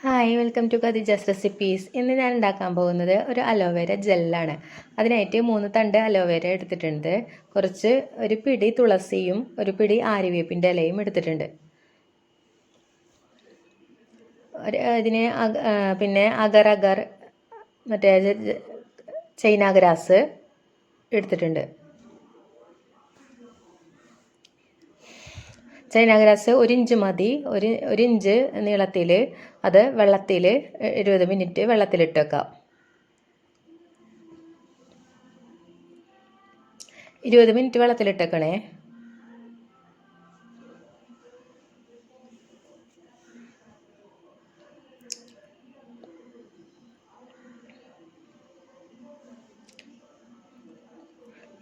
Hi welcome to Khadeeja's recipes. ഇന്ന് ഞാൻ ഉണ്ടാക്കാൻ പോകുന്നത് ഒരു അലോവേര ജെല്ലാണ്. അതിനായിട്ട് 3 തണ്ട് അലോവേര എടുത്തിട്ടുണ്ട്. ഒരു പിടി തുളസിയും ഒരു പിടി ആര്യവേപ്പിൻ്റെ ഇലയും എടുത്തിട്ടുണ്ട്. പിന്നെ അഗർ അഗർ മറ്റേ ചൈന ഗ്രാസ് എടുത്തിട്ടുണ്ട്. ചൈന ഗ്രാസ് 1 ഇഞ്ച് മതി. ഒരു ഇഞ്ച് നീളത്തിൽ അത് 20 മിനിറ്റ് വെള്ളത്തിലിട്ട് വെക്കാം. 20 മിനിറ്റ് വെള്ളത്തിലിട്ടേക്കണേ.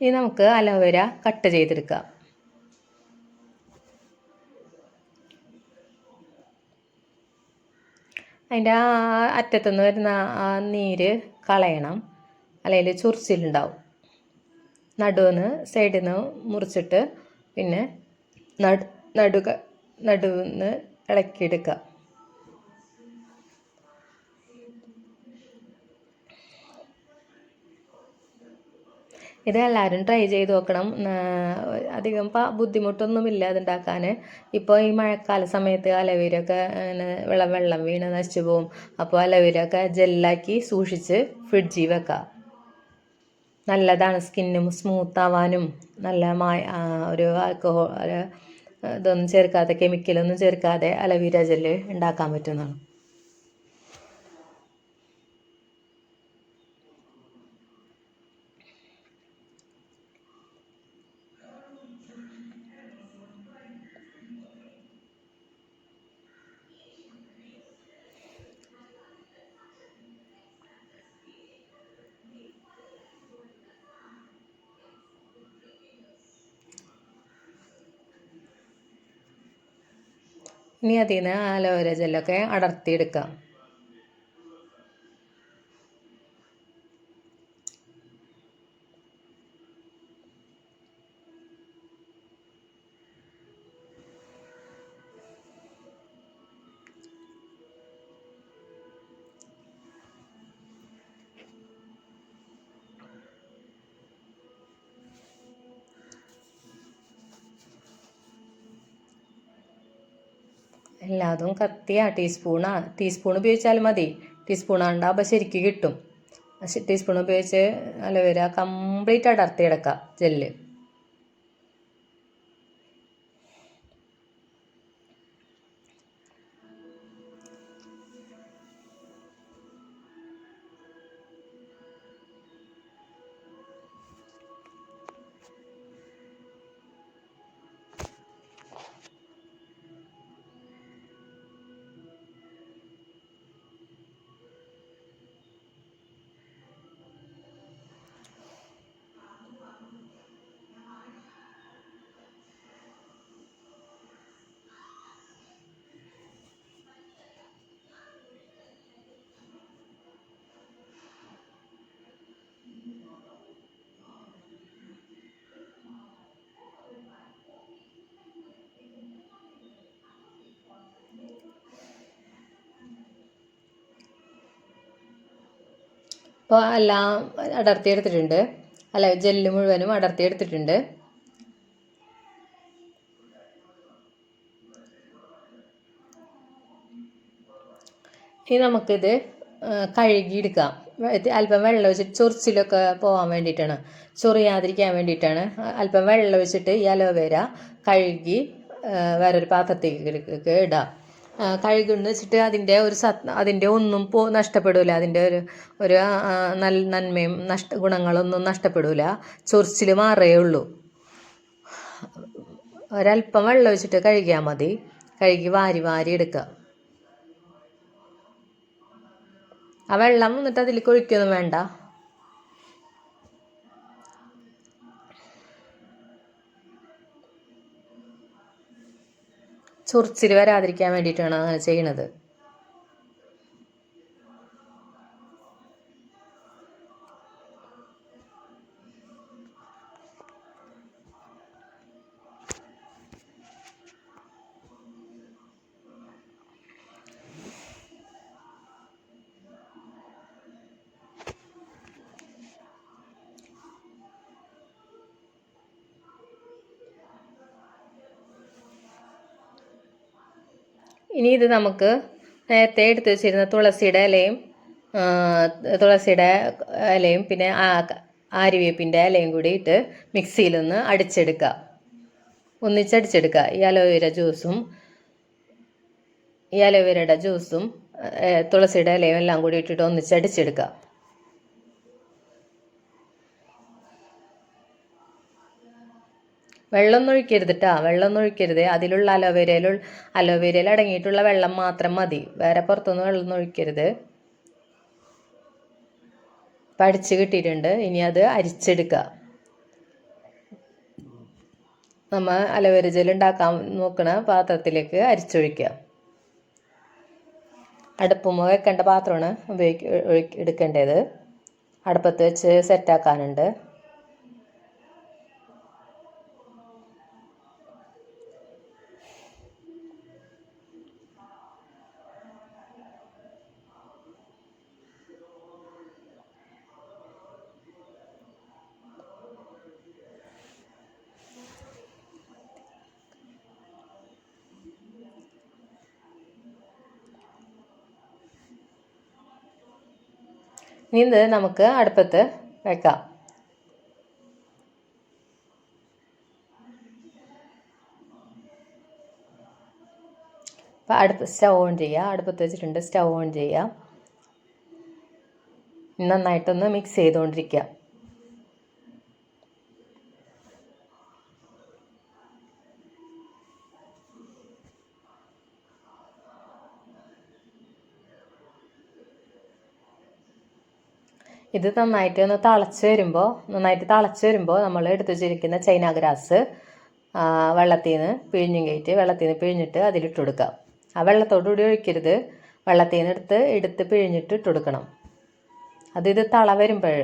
ഇനി നമുക്ക് അലോവേര കട്ട് ചെയ്തെടുക്കാം. അതിൻ്റെ അറ്റത്തുനിന്ന് വരുന്ന ആ നീര് കളയണം, അല്ലെങ്കിൽ ചൊറിച്ചിലുണ്ടാവും. സൈഡിൽ നിന്ന് മുറിച്ചിട്ട് പിന്നെ നടുവിന്ന് ഇളക്കിയെടുക്കുക. ഇത് എല്ലാവരും ട്രൈ ചെയ്ത് നോക്കണം. അധികം ബുദ്ധിമുട്ടൊന്നുമില്ല അതുണ്ടാക്കാൻ. ഇപ്പോൾ ഈ മഴക്കാല സമയത്ത് അലോവേരയൊക്കെ വെള്ളം വീണ് നശിച്ചു പോവും. അപ്പോൾ അലോവേരയൊക്കെ ജെല്ലാക്കി സൂക്ഷിച്ച് ഫ്രിഡ്ജിൽ വെക്കാം. നല്ലതാണ്. സ്കിന്നും സ്മൂത്ത് ആവാനും നല്ല ഒരു ആൽക്കഹോൾ ഇതൊന്നും ചേർക്കാതെ, കെമിക്കലൊന്നും ചേർക്കാതെ അലോവേര ജെല്ല് ഉണ്ടാക്കാൻ പറ്റുന്നതാണ്. ഇനി അതിൽ നിന്ന് അലോവേര ജെല്ലൊക്കെ അടർത്തിയെടുക്കാം. എല്ലാതും ടീസ്പൂൺ ഉപയോഗിച്ചാലും മതി. ടീസ്പൂൺ ഉണ്ടാകുമ്പോൾ ശരിക്ക് കിട്ടും. ടീസ്പൂൺ ഉപയോഗിച്ച് അലോവേര കംപ്ലീറ്റ് അടർത്തിയെടുക്കാം ജെല്ല്. ഇപ്പോൾ എല്ലാം അടർത്തിയെടുത്തിട്ടുണ്ട്. ജെല്ല് മുഴുവനും അടർത്തിയെടുത്തിട്ടുണ്ട്. ഇനി നമുക്കിത് കഴുകിയെടുക്കാം. അല്പം വെള്ളം ഒഴിച്ചിട്ട് ചൊറിച്ചിലൊക്കെ പോകാൻ വേണ്ടിയിട്ടാണ്, ചൊറിയാതിരിക്കാൻ വേണ്ടിയിട്ടാണ്. അല്പം വെള്ളം ഒഴിച്ചിട്ട് ഈ അലോവേര കഴുകി വേറൊരു പാത്രത്തേക്ക് ഇടാം. കഴുകുന്ന് വെച്ചിട്ട് അതിൻ്റെ ഒന്നും നഷ്ടപ്പെടില്ല. അതിൻ്റെ ഒരു നന്മയും ഗുണങ്ങളൊന്നും നഷ്ടപ്പെടില്ല. ചൊറിച്ചിൽ മാറേ ഉള്ളൂ. ഒരല്പം വെള്ളം ഒഴിച്ചിട്ട് കഴുകിയാൽ മതി. കഴുകി വാരി എടുക്കുക. ആ വെള്ളം എന്നിട്ട് അതിലേക്ക് ഒഴിക്കൊന്നും വേണ്ട. ചൊറിച്ചിൽ വരാതിരിക്കാൻ വേണ്ടിയിട്ടാണ് അങ്ങനെ ചെയ്യണത്. ഇനി ഇത് നമുക്ക് നേരത്തെ എടുത്ത് വെച്ചിരുന്ന തുളസിയുടെ ഇലയും പിന്നെ ആര്യവേപ്പിൻ്റെ ഇലയും കൂടി ഇട്ട് മിക്സിയിലൊന്ന് അടിച്ചെടുക്കുക, ഒന്നിച്ചടിച്ചെടുക്കുക. ഈ അലോവേരയുടെ ജ്യൂസും തുളസിയുടെ ഇലയും എല്ലാം കൂടി ഇട്ടിട്ട് ഒന്നിച്ചടിച്ചെടുക്കുക. വെള്ളം ഒഴിക്കരുത് കേട്ടോ, വെള്ളം ഒഴിക്കരുത്. അതിലുള്ള അലോവേരയിൽ അടങ്ങിയിട്ടുള്ള വെള്ളം മാത്രം മതി, വേറെ പുറത്തൊന്നും വെള്ളം ഒഴിക്കരുത്. ഇപ്പം അടിച്ച് കിട്ടിയിട്ടുണ്ട്. ഇനി അത് അരിച്ചെടുക്കുക. നമ്മൾ അലോവേര ജെൽ ഉണ്ടാക്കാൻ നോക്കണ പാത്രത്തിലേക്ക് അരിച്ചൊഴിക്കുക. അടുപ്പുമ്മ വെക്കേണ്ട പാത്രമാണ് എടുക്കേണ്ടത്. അടുപ്പത്ത് വെച്ച് സെറ്റാക്കാനുണ്ട്. ഇനി ഇത് നമുക്ക് അടുപ്പത്ത് വെക്കാം. അപ്പം സ്റ്റൗ ഓൺ ചെയ്യുക. അടുപ്പത്ത് വെച്ചിട്ടുണ്ട്, സ്റ്റൗ ഓൺ ചെയ്യുക. നന്നായിട്ടൊന്ന് മിക്സ് ചെയ്തുകൊണ്ടിരിക്കുക. ഇത് നന്നായിട്ട് തിളച്ച് വരുമ്പോൾ നമ്മൾ എടുത്ത് വെച്ചിരിക്കുന്ന ചൈന ഗ്രാസ് വെള്ളത്തിൽ നിന്ന് പിഴിഞ്ഞിട്ട് അതിലിട്ട് കൊടുക്കുക. ആ വെള്ളത്തോടുകൂടി ഒഴിക്കരുത്, വെള്ളത്തിൽ നിന്ന് എടുത്ത് പിഴിഞ്ഞിട്ട് ഇട്ട് കൊടുക്കണം. ഇത് തള വരുമ്പോൾ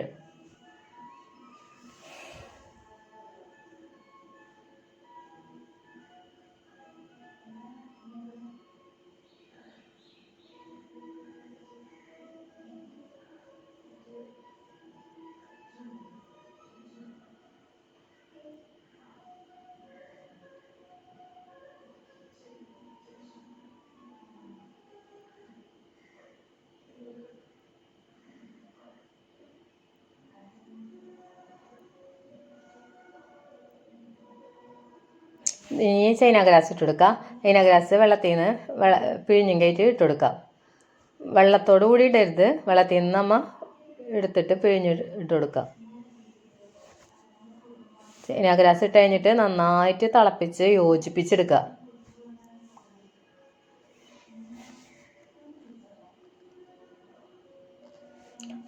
ഇനി ചൈന ഗ്രാസ് ഇട്ട് കൊടുക്കുക. ചൈന ഗ്രാസ് വെള്ളത്തിൽ നിന്ന് പിഴിഞ്ഞും കയറ്റി ഇട്ട് കൊടുക്കുക. വെള്ളത്തോട് കൂടി ഇടരുത്, വെള്ളത്തിൽ നിന്ന് നമ്മൾ എടുത്തിട്ട് പിഴിഞ്ഞ് ഇട്ട് കൊടുക്കുക. ചൈന ഗ്രാസ് ഇട്ട് കഴിഞ്ഞിട്ട് നന്നായിട്ട് തിളപ്പിച്ച് യോജിപ്പിച്ചെടുക്കുക.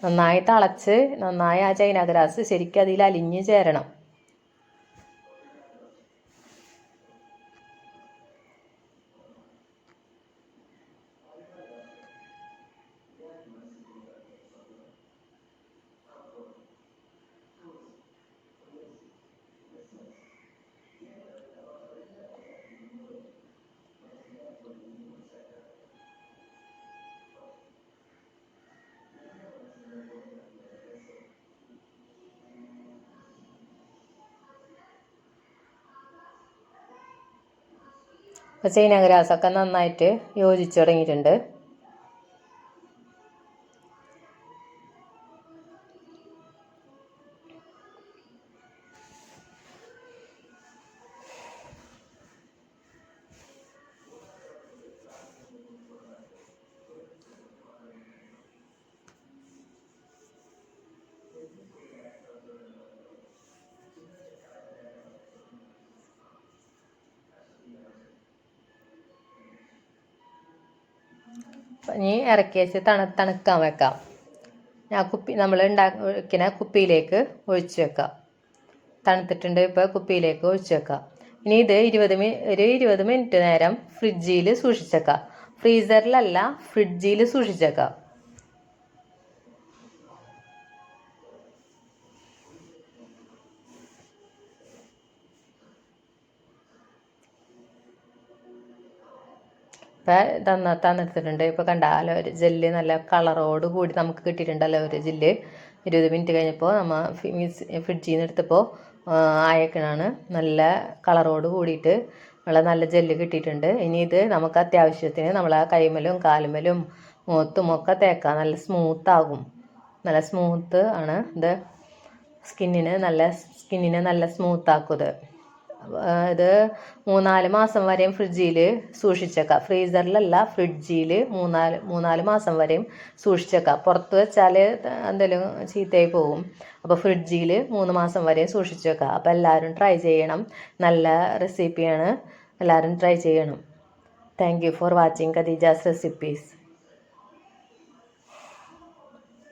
നന്നായി തിളച്ച് നന്നായി ആ ചൈന ഗ്രാസ് ശരിക്കും അതിൽ അലിഞ്ഞ് ചേരണം. അപ്പോൾ ചൈന ഗ്രാസൊക്കെ നന്നായിട്ട് യോജിച്ച് തുടങ്ങിയിട്ടുണ്ട്. ഇനി ഇറക്കി വെച്ച് തണുക്കാൻ വെക്കാം. നമ്മൾ വയ്ക്കുന്ന കുപ്പിയിലേക്ക് ഒഴിച്ച് വെക്കാം. തണുത്തിട്ടുണ്ട്, ഇപ്പോൾ കുപ്പിയിലേക്ക് ഒഴിച്ച് വെക്കാം. ഇനി ഇത് 20 മിനിറ്റ് നേരം ഫ്രിഡ്ജിൽ സൂക്ഷിച്ചേക്കാം. ഫ്രീസറിലല്ല, ഫ്രിഡ്ജിൽ സൂക്ഷിച്ചേക്കാം. ഇപ്പം തന്നെടുത്തിട്ടുണ്ട്. ഇപ്പോൾ കണ്ട അലോവേര ജെല്ല് നല്ല കളറോട് കൂടി നമുക്ക് കിട്ടിയിട്ടുണ്ട്. അലോവേര ജെല്ല് 20 മിനിറ്റ് കഴിഞ്ഞപ്പോൾ നമ്മൾ ഫ്രിഡ്ജിൽ നിന്ന് എടുത്തപ്പോൾ ആയേക്കണാണ്. നല്ല കളറോട് കൂടിയിട്ട് ഉള്ള നല്ല ജെല്ല് കിട്ടിയിട്ടുണ്ട്. ഇനി ഇത് നമുക്ക് അത്യാവശ്യത്തിന് നമ്മളെ കൈമലും കാലുമലും മുഖത്തുമൊക്കെ തേക്കാം. നല്ല സ്മൂത്താകും. നല്ല സ്മൂത്ത് ആണ് ഇത്. സ്കിന്നിനെ നല്ല സ്മൂത്താക്കും ഇത്. ഇത് 3-4 മാസം വരെയും ഫ്രിഡ്ജിൽ സൂക്ഷിച്ചേക്കാം. ഫ്രീസറിലല്ല, ഫ്രിഡ്ജിൽ 3-4 മാസം വരെയും സൂക്ഷിച്ചേക്കാം. പുറത്ത് വെച്ചാൽ എന്തെങ്കിലും ചീത്തയായി പോകും. അപ്പോൾ ഫ്രിഡ്ജിൽ 3 മാസം വരെയും സൂക്ഷിച്ചേക്കാം. അപ്പോൾ എല്ലാവരും ട്രൈ ചെയ്യണം. നല്ല റെസിപ്പിയാണ്, എല്ലാവരും ട്രൈ ചെയ്യണം. Thank you for watching Khadeeja's recipes.